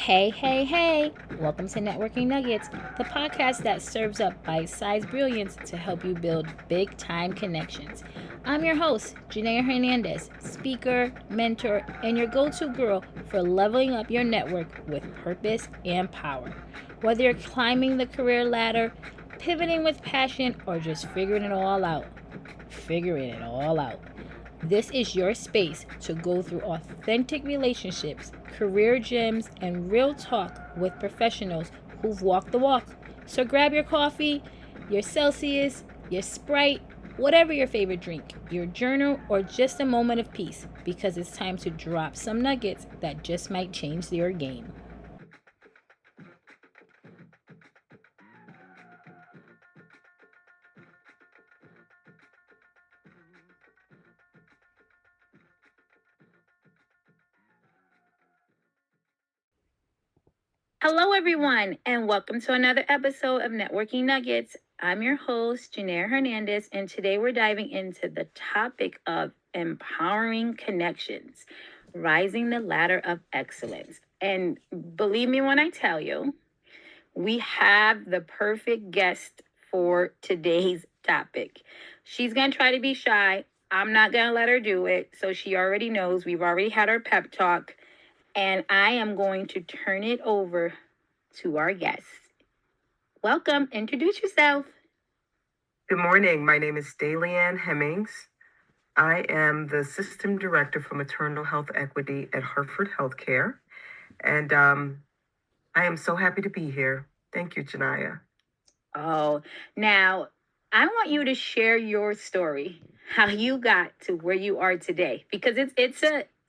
Hey, hey, hey! Welcome to Networking Nuggets, the podcast that serves up bite-sized brilliance to help you build big-time connections. I'm your host, Janaya Hernandez, speaker, mentor, and your go-to girl for leveling up your network with purpose and power. Whether you're climbing the career ladder, pivoting with passion, or just figuring it all out. This is your space to go through authentic relationships, career gems, and real talk with professionals who've walked the walk. So grab your coffee, your Celsius, your Sprite, whatever your favorite drink, your journal, or just a moment of peace, because it's time to drop some nuggets that just might change your game. Hello, everyone, and welcome to another episode of Networking Nuggets. I'm your host, Janaya Hernandez, and today we're diving into the topic of empowering connections, rising the ladder of excellence. And believe me when I tell you, we have the perfect guest for today's topic. She's going to try to be shy. I'm not going to let her do it. So she already knows. We've already had our pep talk. And I am going to turn it over to our guest. Welcome. Introduce yourself. Good morning. My name is Daileann Hemmings. I am the System Director for Maternal Health Equity at Hartford Healthcare. And I am so happy to be here. Thank you, Janaya. Oh, now I want you to share your story, how you got to where you are today, because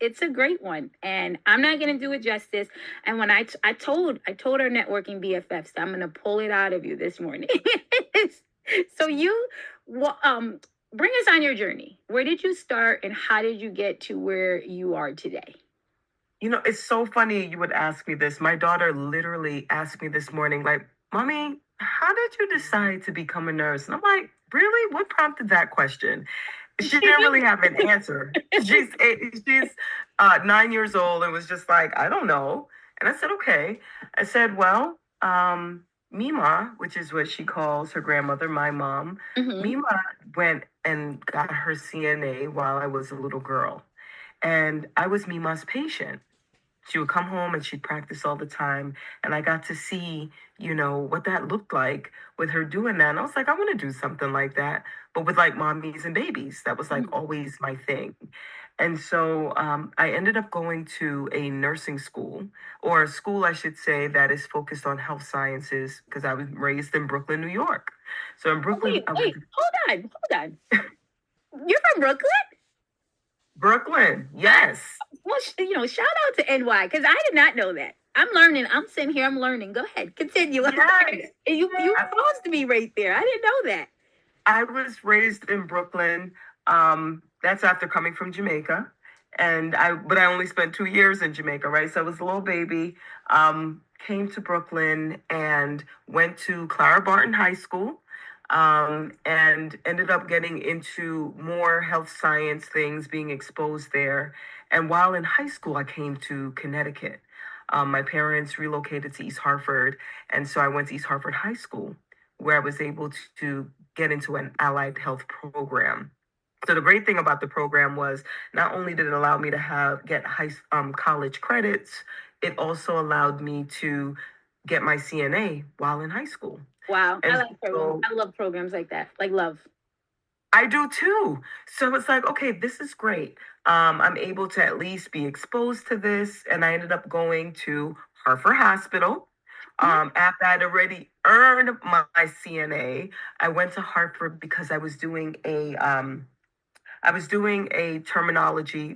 it's a great one, and I'm not going to do it justice. And when I told our networking BFFs, I'm going to pull it out of you this morning. So bring us on your journey. Where did you start, and how did you get to where you are today? You know, it's so funny you would ask me this. My daughter literally asked me this morning, like, Mommy, how did you decide to become a nurse? And I'm like, really? What prompted that question? She didn't really have an answer. She's 9 years old and was just like, I don't know. And I said, okay. I said, well, Mima, which is what she calls her grandmother, my mom, Mima went and got her CNA while I was a little girl. And I was Mima's patient. She would come home and she'd practice all the time. And I got to see, what that looked like with her doing that. And I was like, I want to do something like that, but with like mommies and babies. That was like always my thing. And so I ended up going to a nursing school, or a school, I should say, that is focused on health sciences, because I was raised in Brooklyn, New York. So in Brooklyn, wait, hold on. You're from Brooklyn? Brooklyn, yes. Well, shout out to NY, because I did not know that. I'm learning. I'm sitting here. I'm learning. Go ahead. Continue. Yes. You supposed to be right there. I didn't know that. I was raised in Brooklyn. That's after coming from Jamaica. But I only spent 2 years in Jamaica, right? So I was a little baby, came to Brooklyn and went to Clara Barton High School. And ended up getting into more health science things, being exposed there. And while in high school, I came to Connecticut. My parents relocated to East Hartford, and so I went to East Hartford High School, where I was able to get into an allied health program. So the great thing about the program was not only did it allow me to get college credits, it also allowed me to get my CNA while in high school. Wow. I like programs. I love programs like that. Like love. I do too. So it's like, okay, this is great. I'm able to at least be exposed to this. And I ended up going to Hartford Hospital. After I'd already earned my CNA, I went to Hartford because I was doing a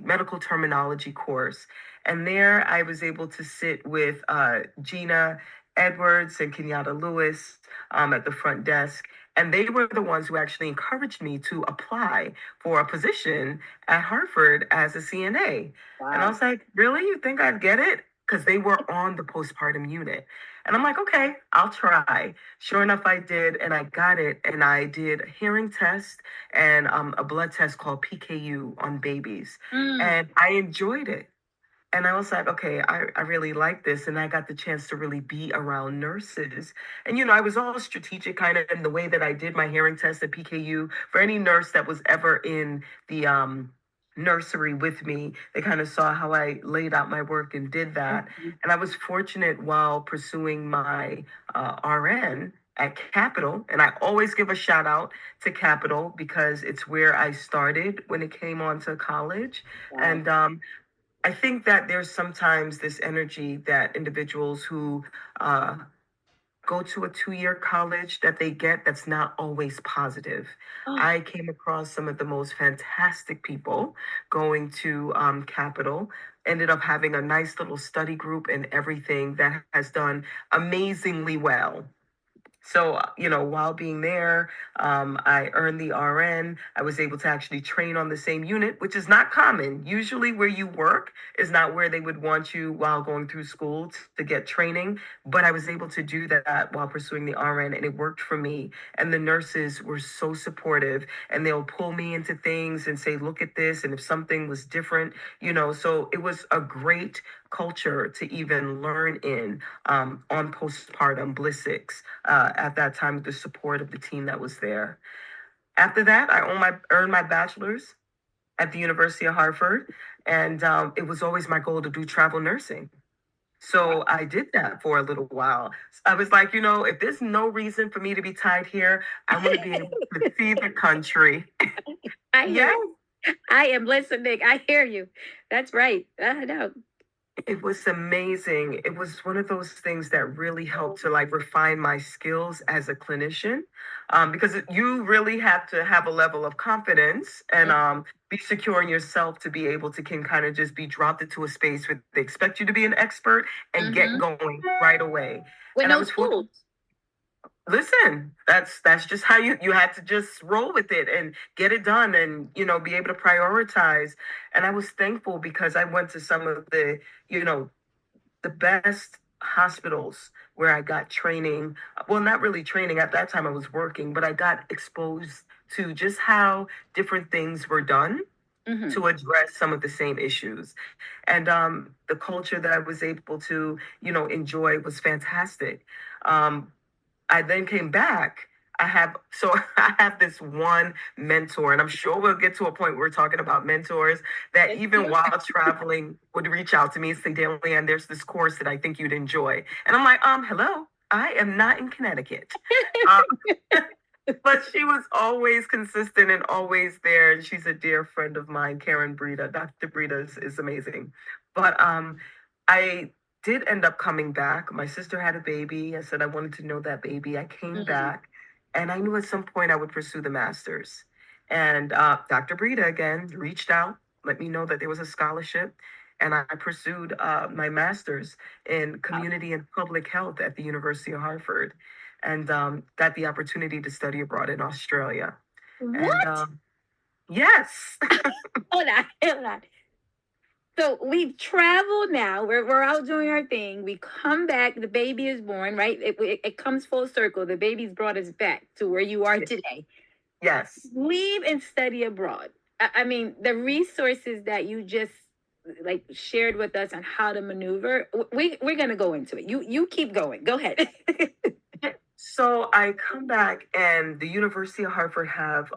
medical terminology course. And there I was able to sit with Gina Edwards and Kenyatta Lewis at the front desk. And they were the ones who actually encouraged me to apply for a position at Hartford as a CNA. Wow. And I was like, really? You think I'd get it? Because they were on the postpartum unit. And I'm like, okay, I'll try. Sure enough, I did, and I got it. And I did a hearing test and a blood test called PKU on babies. And I enjoyed it. And I was like, okay, I really like this. And I got the chance to really be around nurses. And, I was all strategic kind of in the way that I did my hearing test at PKU. For any nurse that was ever in the nursery with me, they kind of saw how I laid out my work and did that. Mhm. And I was fortunate while pursuing my RN at Capital. And I always give a shout out to Capital because it's where I started when it came on to college. Wow. And I think that there's sometimes this energy that individuals who uh, go to a 2-year college that they get that's not always positive. Oh, I came across some of the most fantastic people going to Capital, ended up having a nice little study group and everything that has done amazingly well. So, while being there, I earned the RN. I was able to actually train on the same unit, which is not common. Usually, where you work is not where they would want you while going through school to get training. But I was able to do that while pursuing the RN, and it worked for me. And the nurses were so supportive, and they'll pull me into things and say, look at this. And if something was different, so it was a great culture to even learn in on postpartum bliss 6 at that time with the support of the team that was there. After that, I earned my bachelor's at the University of Hartford, and it was always my goal to do travel nursing. wow. So I did that for a little while. I was like, if there's no reason for me to be tied here, I want to be able to see the country. I hear Yes. you. I am listening. I hear you. That's right. I know. It was amazing. It was one of those things that really helped to like refine my skills as a clinician, because you really have to have a level of confidence and be secure in yourself to be able to can kind of just be dropped into a space where they expect you to be an expert and get Mm-hmm. going right away. With And I no was fortunate. tools. Listen, that's just how you had to just roll with it and get it done and be able to prioritize. And I was thankful because I went to some of the you know the best hospitals where I got training. Well, not really training at that time, I was working, but I got exposed to just how different things were done Mm-hmm. to address some of the same issues. And the culture that I was able to, enjoy was fantastic. Um, I then came back. I have this one mentor, and I'm sure we'll get to a point where we're talking about mentors that even while traveling would reach out to me and say, Daileann, there's this course that I think you'd enjoy. And I'm like, hello, I am not in Connecticut. Um, but she was always consistent and always there. And she's a dear friend of mine, Karen Brita. Dr. Brita is amazing. But I did end up coming back. My sister had a baby. I said I wanted to know that baby. I came Mm-hmm. back and I knew at some point I would pursue the master's. And Dr. Brita again reached out, let me know that there was a scholarship. And I pursued my master's in Wow. community and public health at the University of Hartford and got the opportunity to study abroad in Australia. And What? yes, Hold on. Hold on. So we've traveled now. We're out doing our thing. We come back. The baby is born, right? It comes full circle. The baby's brought us back to where you are today. yes. Leave and study abroad. I mean, the resources that you just like shared with us on how to maneuver. We're gonna go into it. You keep going. Go ahead. So I come back, and the University of Hartford have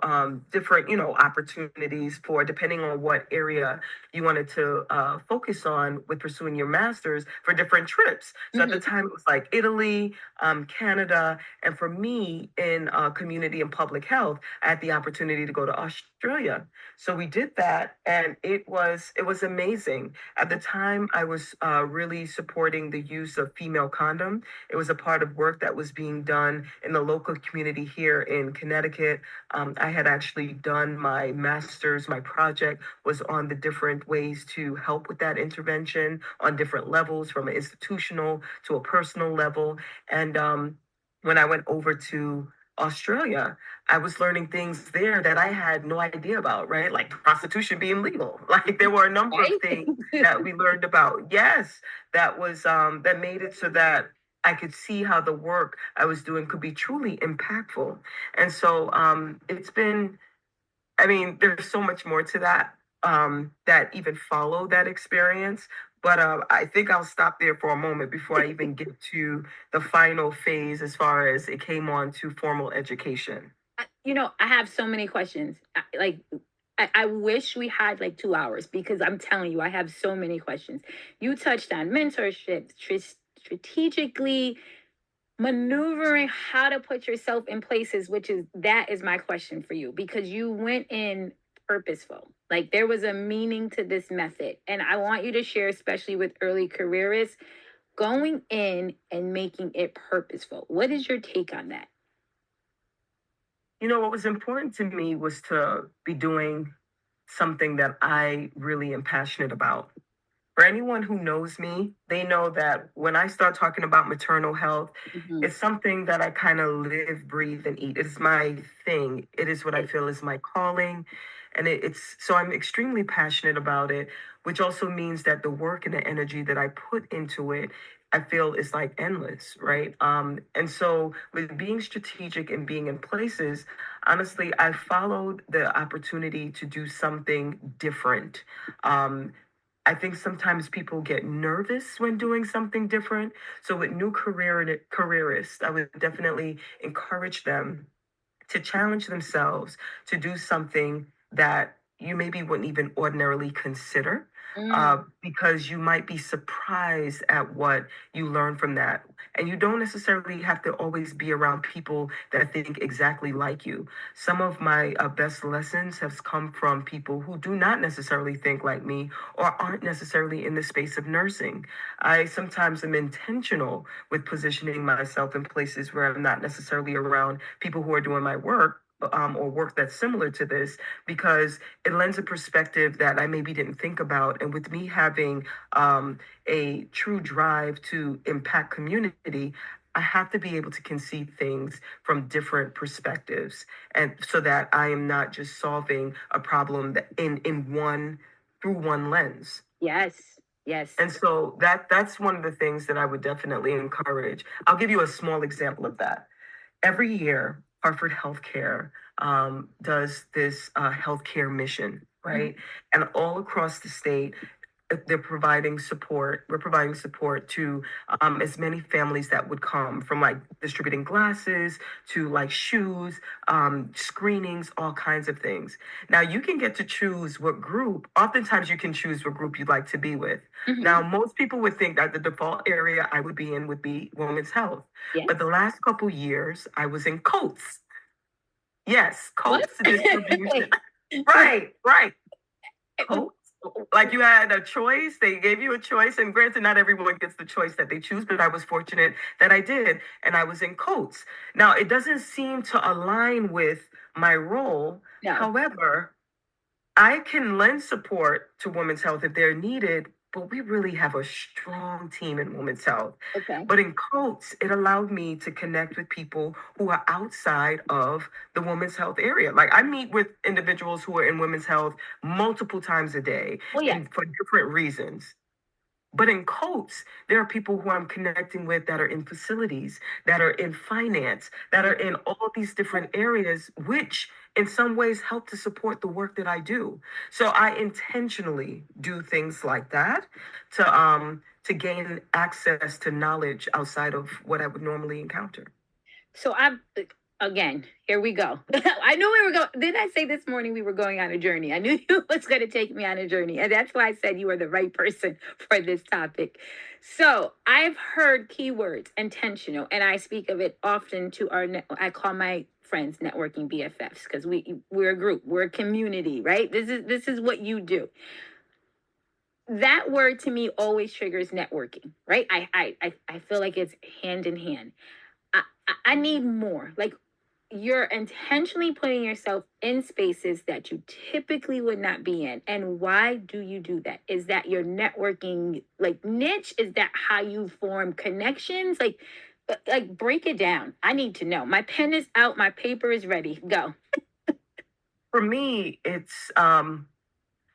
different, opportunities for depending on what area you wanted to focus on with pursuing your master's for different trips. So at the Mhm. time, it was like Italy, Canada, and for me in community and public health, I had the opportunity to go to Australia. So we did that, and it was amazing. At the time, I was really supporting the use of female condom. It was a part of work that was being done in the local community here in Connecticut. I had actually done my master's, my project was on the different ways to help with that intervention on different levels, from an institutional to a personal level. And when I went over to Australia, I was learning things there that I had no idea about, right? Like prostitution being legal. Like there were a number of things Right? that we learned about. Yes, that made it so that I could see how the work I was doing could be truly impactful. And so it's been, I mean, there's so much more to that that even follow that experience. But I think I'll stop there for a moment before I even get to the final phase as far as it came on to formal education. I have so many questions. I wish we had like 2 hours because I'm telling you, I have so many questions. You touched on mentorship, strategically maneuvering how to put yourself in places, that is my question for you because you went in purposeful. Like there was a meaning to this method. And I want you to share, especially with early careerists, going in and making it purposeful. What is your take on that? You know, what was important to me was to be doing something that I really am passionate about. For anyone who knows me, they know that when I start talking about maternal health, Mhm. it's something that I kind of live, breathe, and eat. It's my thing. It is what I feel is my calling. And it's so I'm extremely passionate about it, which also means that the work and the energy that I put into it, I feel is like endless, right? And so with being strategic and being in places, honestly, I followed the opportunity to do something different. Um, I think sometimes people get nervous when doing something different. So with new careerists, I would definitely encourage them to challenge themselves to do something that you maybe wouldn't even ordinarily consider, Mm. because you might be surprised at what you learn from that. And you don't necessarily have to always be around people that think exactly like you. Some of my best lessons have come from people who do not necessarily think like me or aren't necessarily in the space of nursing. I sometimes am intentional with positioning myself in places where I'm not necessarily around people who are doing my work. Or work that's similar to this, because it lends a perspective that I maybe didn't think about. And with me having a true drive to impact community, I have to be able to conceive things from different perspectives, and so that I am not just solving a problem that in one through one lens. Yes. Yes. And so that's one of the things that I would definitely encourage. I'll give you a small example of that. Every year, Hartford Healthcare does this healthcare mission, Mhm. right? And all across the state, they're providing support. We're providing support to as many families that would come, from like distributing glasses to like shoes, screenings, all kinds of things. Now you can get to choose what group. Oftentimes you can choose what group you'd like to be with. Now Mhm. most people would think that the default area I would be in would be women's health, but the Yes. last couple years I was in coats. Yes, What? coats distribution. Wait. Right, right. Coats. Like you had a choice, they gave you a choice, and granted, not everyone gets the choice that they choose, but I was fortunate that I did, and I was in coats. Now, it doesn't seem to align with my role. No. However, I can lend support to women's health if they're needed, but we really have a strong team in women's health. Okay. But in Coats, it allowed me to connect with people who are outside of the women's health area. Like I meet with individuals who are in women's health multiple times a day Oh yes. and for different reasons. But in Coats, there are people who I'm connecting with that are in facilities, that are in finance, that are in all these different areas, which in some ways help to support the work that I do. So I intentionally do things like that to gain access to knowledge outside of what I would normally encounter. So I'm again, here we go. I knew we were going. Didn't I say this morning we were going on a journey? I knew you was going to take me on a journey. And that's why I said you are the right person for this topic. So I've heard keywords intentional, and I speak of it often to I call my friends networking BFFs because we're a group, we're a community, right? This is what you do. That word to me always triggers networking, right? I feel like it's hand in hand. I need more. Like you're intentionally putting yourself in spaces that you typically would not be in. And why do you do that? Is that your networking like niche? Is that how you form connections? Like break it down. I need to know. My pen is out, my paper is ready. Go. For me, it's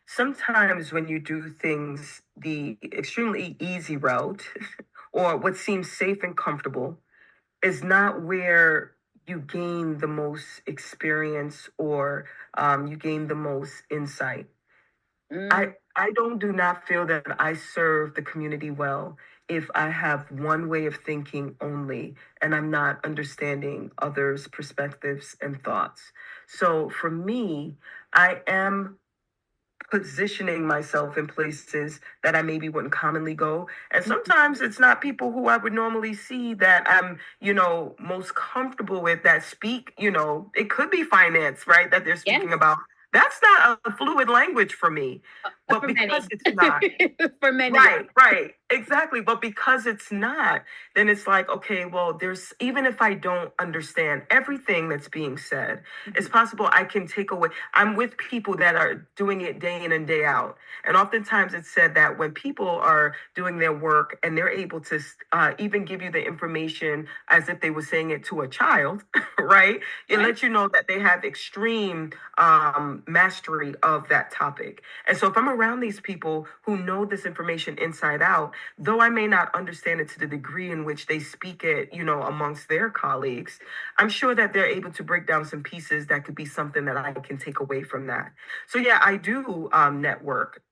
sometimes when you do things the extremely easy route or what seems safe and comfortable is not where you gain the most experience or you gain the most insight. I don't do not feel that I serve the community well if I have one way of thinking only and I'm not understanding others' perspectives and thoughts. So for me, I am positioning myself in places that I maybe wouldn't commonly go. And sometimes it's not people who I would normally see that I'm, most comfortable with that speak, it could be finance, right? That they're Yes. speaking about. That's not a fluid language for me. But For because many. it's not, For many. right, exactly. But because it's not, then it's like, okay, well, there's, even if I don't understand everything that's being said, it's possible I can take away. I'm with people that are doing it day in and day out. And oftentimes it's said that when people are doing their work and they're able to even give you the information as if they were saying it to a child, right? It Right. lets you know that they have extreme mastery of that topic. And so if I'm around these people who know this information inside out, though I may not understand it to the degree in which they speak it, amongst their colleagues, I'm sure that they're able to break down some pieces that could be something that I can take away from that. So yeah, I do network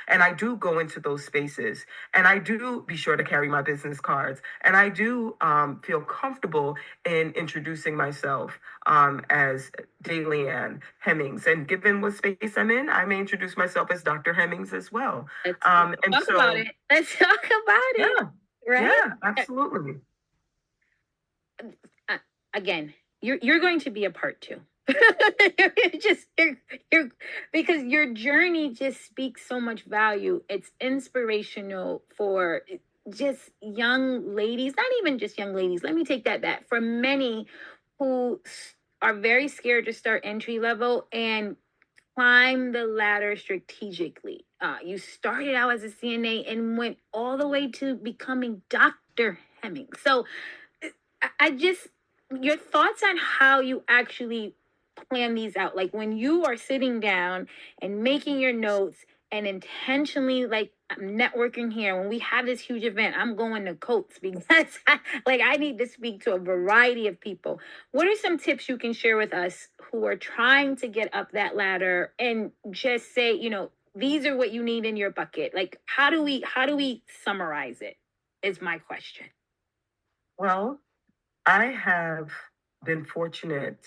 and I do go into those spaces, and I do be sure to carry my business cards, and I do feel comfortable in introducing myself as Daileann Hemmings. And given what space I'm in, I may introduce myself as Dr. Hemmings as well. Let's And talk about it. Let's talk about it. yeah, Right? yeah, absolutely. Uh, Again, you're going to be a part two. just you're because your journey just speaks so much value. It's inspirational for just young ladies, not even just young ladies. Let me take that back. For many who are very scared to start entry level and climb the ladder strategically. You started out as a CNA and went all the way to becoming Dr. Hemmings. So I just, your thoughts on how you actually plan these out. Like when you are sitting down and making your notes and intentionally, like, I'm networking here. When we have this huge event, I'm going to Coats because I need to speak to a variety of people. What are some tips you can share with us who are trying to get up that ladder and just say, these are what you need in your bucket? Like, how do we summarize it? Is my question. Well, I have been fortunate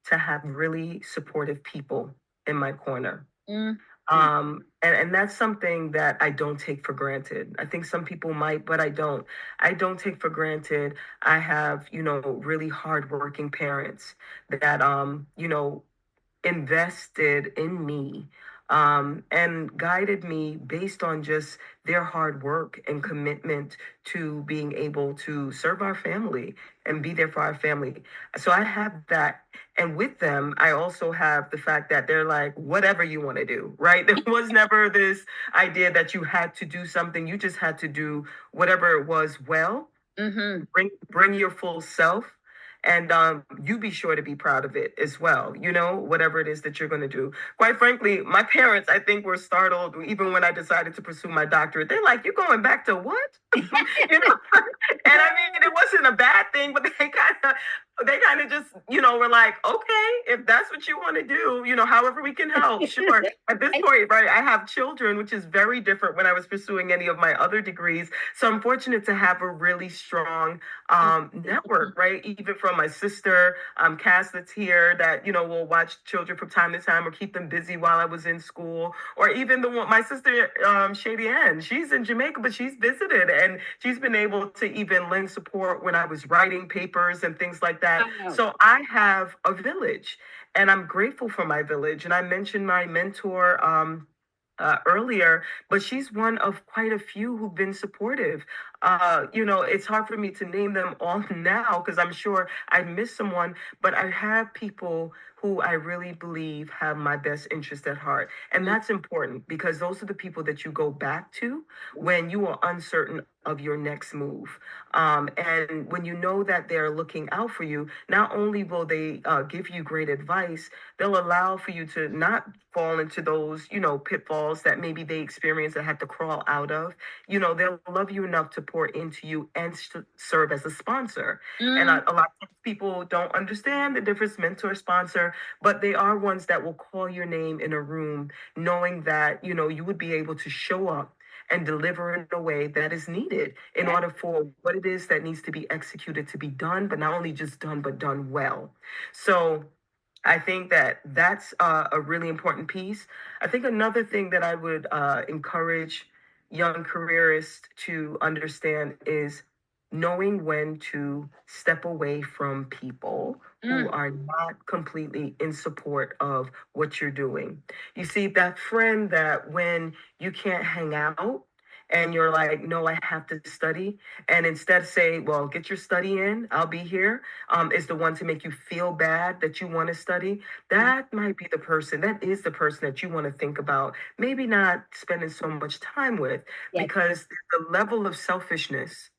to have really supportive people in my corner. Mm. And that's something that I don't take for granted. I think some people might, but I don't. I don't take for granted. I have, really hardworking parents that, invested in me and guided me based on just their hard work and commitment to being able to serve our family and be there for our family. So I have that. And with them, I also have the fact that they're like, whatever you want to do, right? There was never this idea that you had to do something. You just had to do whatever it was well. Mm-hmm. Bring your full self, and you be sure to be proud of it as well, whatever it is that you're going to do. Quite frankly, my parents, I think, were startled even when I decided to pursue my doctorate. They're like, you're going back to what? And I mean, it wasn't a bad thing, but they kind of just, were like, okay, if that's what you want to do, however we can help, sure. At this point, right, I have children, which is very different when I was pursuing any of my other degrees. So I'm fortunate to have a really strong network, right? Even from my sister, Cass, that's here, that, will watch children from time to time or keep them busy while I was in school. Or even the one, my sister, Shady Ann, she's in Jamaica, but she's visited and she's been able to even lend support when I was writing papers and things like that. So I have a village, and I'm grateful for my village. And I mentioned my mentor earlier, but she's one of quite a few who've been supportive. It's hard for me to name them all now because I'm sure I missed someone, but I have people who I really believe have my best interest at heart. And that's important because those are the people that you go back to when you are uncertain of your next move. And when you know that they're looking out for you, not only will they give you great advice, they'll allow for you to not fall into those, pitfalls that maybe they experienced that had to crawl out of. They'll love you enough to pour into you and serve as a sponsor. And Mm, a lot of people don't understand the difference mentor sponsor, but they are ones that will call your name in a room knowing that, you would be able to show up and deliver in a way that is needed in yeah. order for what it is that needs to be executed to be done, but not only just done, but done well. So I think that that's a really important piece. I think another thing that I would encourage young careerists to understand is knowing when to step away from people who Mm, are not completely in support of what you're doing. You see, that friend that when you can't hang out and you're like, no, I have to study, and instead say, well, get your study in, I'll be here, is the one to make you feel bad that you want to study. mm, That might be the person, that is the person that you want to think about, maybe not spending so much time with, yes. because the level of selfishness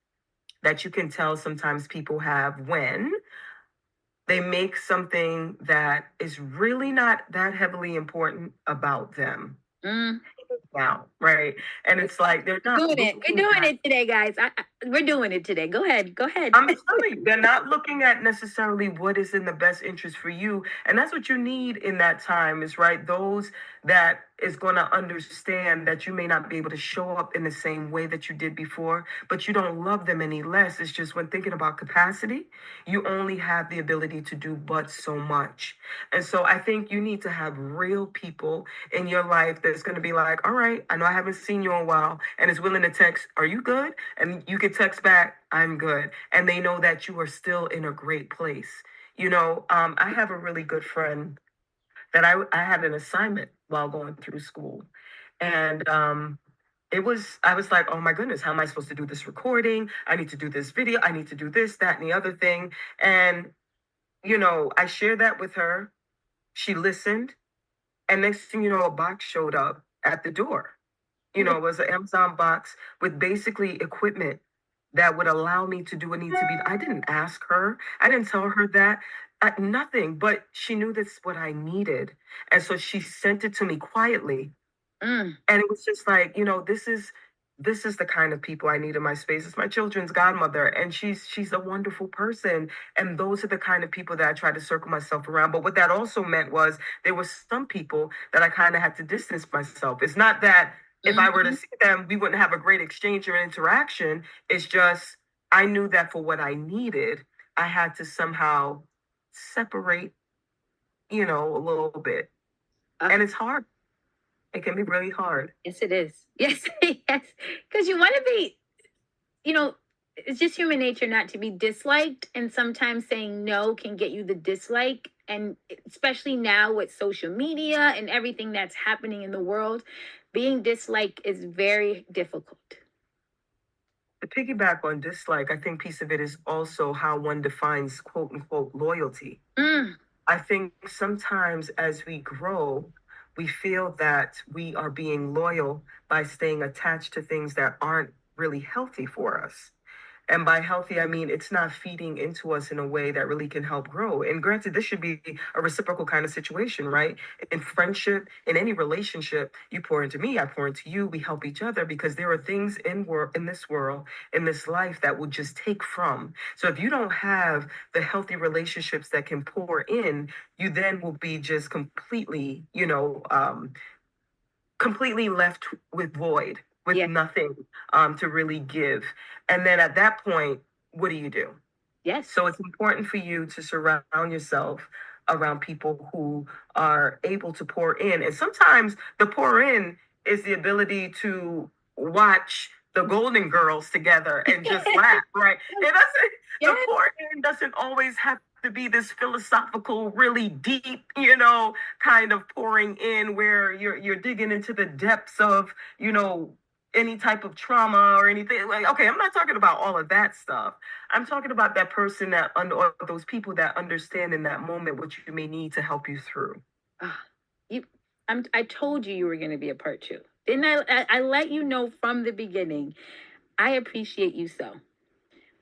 that you can tell sometimes people have when they make something that is really not that heavily important about them Mm. now, right? And it's like they're We're not doing it. We're looking doing at. it today, guys. We're doing it today. Go ahead. Go ahead. I'm telling you, they're not looking at necessarily what is in the best interest for you. And that's what you need in that time is, right? Those that is going to understand that you may not be able to show up in the same way that you did before, but you don't love them any less. It's just when thinking about capacity, you only have the ability to do but so much. And so I think you need to have real people in your life that's going to be like, all right, I know I haven't seen you in a while, and is willing to text, are you good? And you can text back, I'm good. And they know that you are still in a great place. I have a really good friend that I had an assignment while going through school. And I was like, oh my goodness, how am I supposed to do this recording? I need to do this video. I need to do this, that, and the other thing. And, I shared that with her. She listened. And next thing you know, a box showed up at the door. It was an Amazon box with basically equipment that would allow me to do what needs to be. I didn't ask her. I didn't tell her that. Nothing, but she knew that's what I needed. And so she sent it to me quietly. Mm, And it was just like, this is the kind of people I need in my space. It's my children's godmother, and she's a wonderful person. And those are the kind of people that I try to circle myself around. But what that also meant was there were some people that I kind of had to distance myself. It's not that if I were to mhm. see them, we wouldn't have a great exchange or interaction. It's just I knew that for what I needed, I had to somehow separate, a little bit. Ah, And it's hard. It can be really hard. yes, it is. Yes, yes. Because you want to be, you know, it's just human nature not to be disliked. And sometimes saying no can get you the dislike. And especially now with social media and everything that's happening in the world, being disliked is very difficult. To piggyback on dislike, I think piece of it is also how one defines quote unquote loyalty. Mm, I think sometimes as we grow, we feel that we are being loyal by staying attached to things that aren't really healthy for us. And by healthy, I mean it's not feeding into us in a way that really can help grow. And granted, this should be a reciprocal kind of situation, right? In friendship, in any relationship, you pour into me, I pour into you, we help each other because there are things in this world, in this life that will just take from. So if you don't have the healthy relationships that can pour in, you then will be just completely, completely left with void, with yeah. nothing to really give. And then at that point, what do you do? Yes. So it's important for you to surround yourself around people who are able to pour in. And sometimes the pour in is the ability to watch the Golden Girls together and just laugh, right? It doesn't, the Yes. pour in doesn't always have to be this philosophical, really deep, kind of pouring in where you're digging into the depths of, any type of trauma or anything. Like, okay, I'm not talking about all of that stuff. I'm talking about that person or those people that understand in that moment what you may need to help you through. Ah, you, I told you you were going to be a part two. Didn't I let you know from the beginning. I appreciate you so.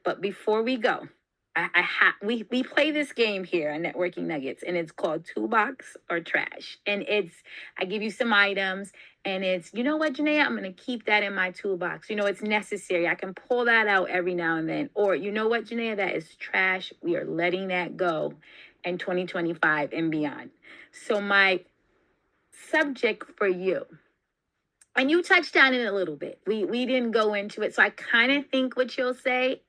But before we go, we play this game here on Networking Nuggets, and it's called Toolbox or Trash. And I give you some items, and it's, you know what, Janaya, I'm gonna keep that in my toolbox. You know, it's necessary. I can pull that out every now and then. Or you know what, Janaya, that is trash. We are letting that go in 2025 and beyond. So my subject for you, and you touched on it a little bit. We didn't go into it, so I kind of think what you'll say,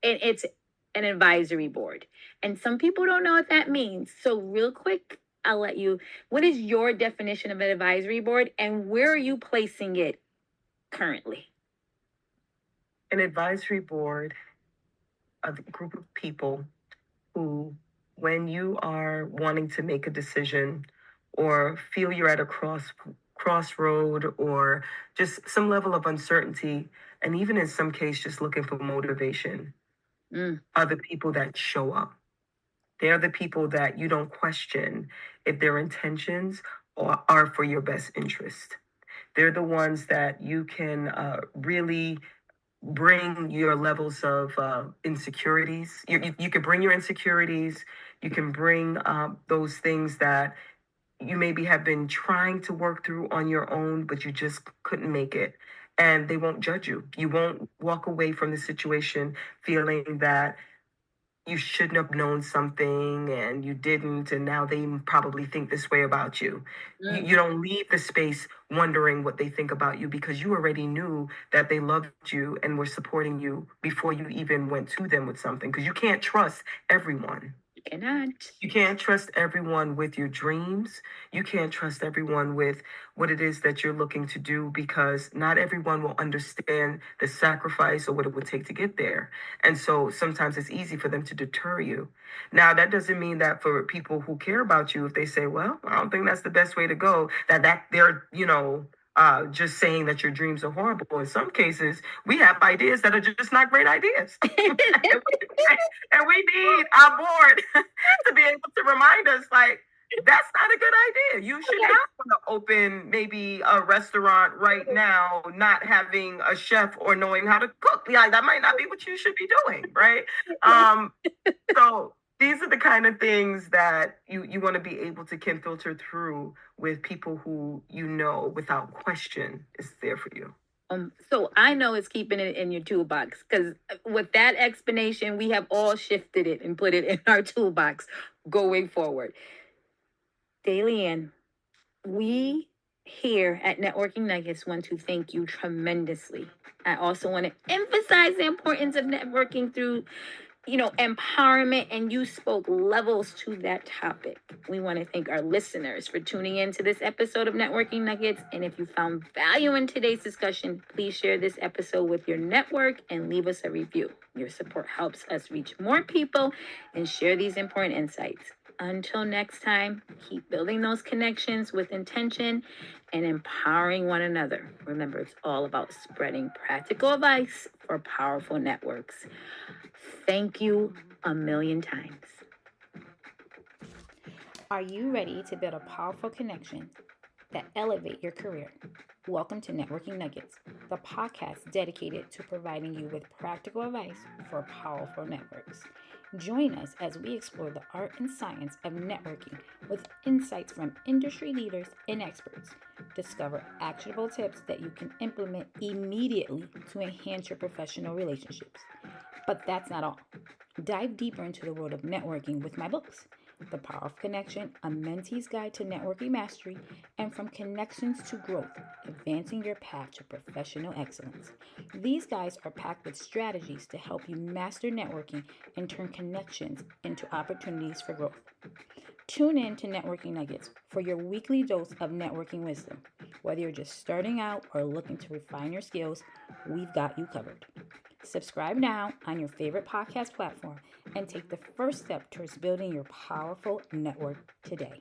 and it's an advisory board. And some people don't know what that means. So real quick, I'll let you. What is your definition of an advisory board, and where are you placing it currently? An advisory board, a group of people who, when you are wanting to make a decision or feel you're at a crossroad or just some level of uncertainty, and even in some cases just looking for motivation, are the people that show up. They're the people that you don't question if their intentions are for your best interest. They're the ones that you can really bring your levels of insecurities. You can bring your insecurities. You can bring those things that you maybe have been trying to work through on your own, but you just couldn't make it. And they won't judge you. You won't walk away from the situation feeling that you shouldn't have known something and you didn't, and now they probably think this way about you. You don't leave the space wondering what they think about you because you already knew that they loved you and were supporting you before you even went to them with something, because you can't trust everyone. Cannot. You can't trust everyone with your dreams. You can't trust everyone with what it is that you're looking to do, because not everyone will understand the sacrifice or what it would take to get there. And so sometimes it's easy for them to deter you. Now, that doesn't mean that for people who care about you, if they say, well, I don't think that's the best way to go, that they're, just saying that your dreams are horrible. In some cases, we have ideas that are just not great ideas. And we need our board to be able to remind us, like, that's not a good idea. You should not want to open maybe a restaurant right now, not having a chef or knowing how to cook. Yeah, that might not be what you should be doing, right? So these are the kind of things that you want to be able to can filter through with people who you know without question is there for you. So I know it's keeping it in your toolbox, because with that explanation, we have all shifted it and put it in our toolbox going forward. Daileann, we here at Networking Nuggets want to thank you tremendously. I also want to emphasize the importance of networking through empowerment, and you spoke levels to that topic. We want to thank our listeners for tuning in to this episode of Networking Nuggets. And if you found value in today's discussion, please share this episode with your network and leave us a review. Your support helps us reach more people and share these important insights. Until next time, keep building those connections with intention and empowering one another. Remember, it's all about spreading practical advice for powerful networks. Thank you a million times. Are you ready to build a powerful connection that elevate your career? Welcome to Networking Nuggets, the podcast dedicated to providing you with practical advice for powerful networks. Join us as we explore the art and science of networking with insights from industry leaders and experts. Discover actionable tips that you can implement immediately to enhance your professional relationships. But that's not all. Dive deeper into the world of networking with my books, The Power of Connection, A Mentee's Guide to Networking Mastery, and From Connections to Growth, Advancing Your Path to Professional Excellence. These guides are packed with strategies to help you master networking and turn connections into opportunities for growth. Tune in to Networking Nuggets for your weekly dose of networking wisdom. Whether you're just starting out or looking to refine your skills, we've got you covered. Subscribe now on your favorite podcast platform and take the first step towards building your powerful network today.